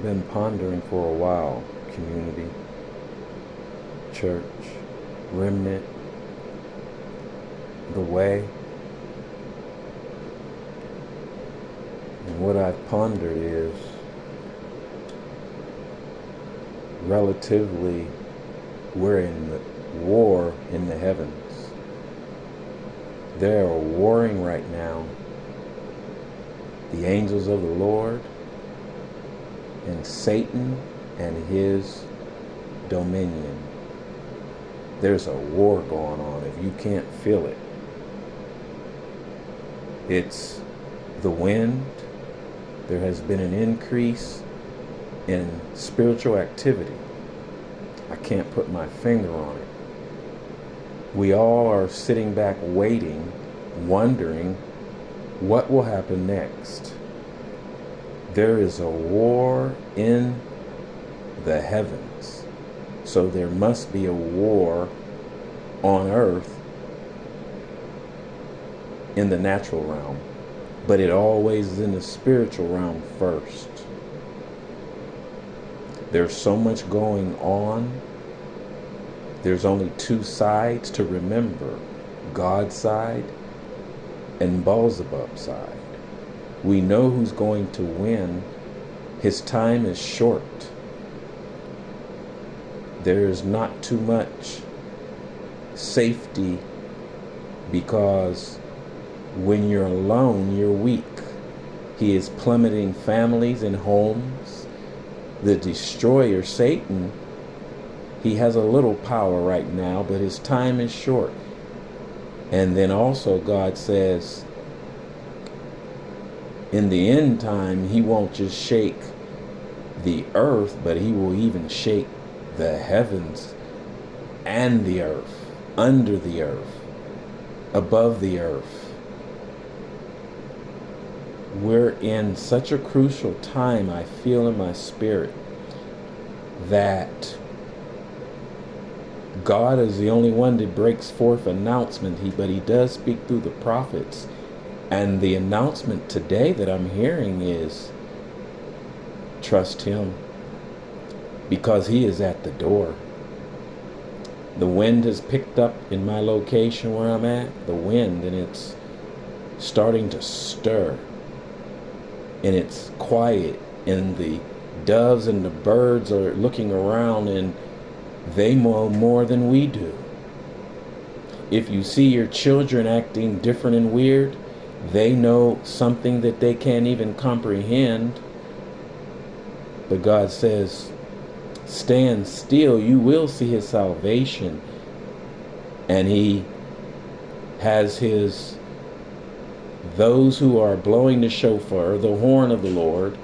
I've been pondering for a while, community, church, remnant, the way. And what I've pondered is relatively we're in the war in the heavens. They are warring right now. The angels of the Lord and Satan and his dominion. There's a war going on if you can't feel it. It's the wind. There has been an increase in spiritual activity. I can't put my finger on it. We all are sitting back waiting, wondering what will happen next. There is a war in the heavens. So there must be a war on earth in the natural realm. But it always is in the spiritual realm first. There's so much going on. There's only two sides to remember. God's side and Beelzebub's side. We know who's going to win. His time is short. There's not too much safety because when you're alone, you're weak. He is plummeting families and homes. The destroyer, Satan, he has a little power right now, but his time is short. And then also God says, in the end time, he won't just shake the earth, but he will even shake the heavens and the earth, under the earth, above the earth. We're in such a crucial time, I feel in my spirit, that God is the only one that breaks forth announcement, but he does speak through the prophets. And the announcement today that I'm hearing is, trust him, because he is at the door. The wind has picked up in my location where I'm at, the wind, and it's starting to stir. And it's quiet, and the doves and the birds are looking around, and they know more than we do. If you see your children acting different and weird, they know something that they can't even comprehend. But God says, stand still, you will see his salvation. And he has those who are blowing the shofar, the horn of the Lord.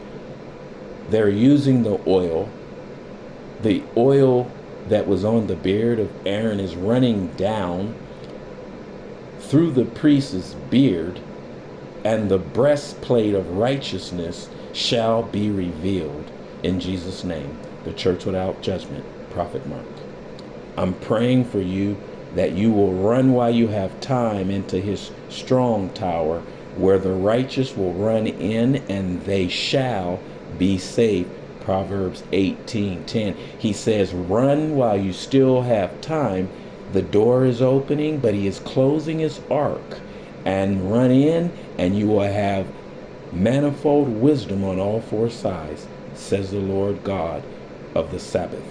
They're using the oil. The oil that was on the beard of Aaron is running down through the priest's beard, and the breastplate of righteousness shall be revealed. In Jesus' name, the church without judgment, Prophet Mark. I'm praying for you that you will run while you have time into his strong tower, where the righteous will run in and they shall be saved. Proverbs 18:10. He says, run while you still have time. The door is opening, but he is closing his ark. And run in, and you will have manifold wisdom on all four sides, says the Lord God of the Sabbath.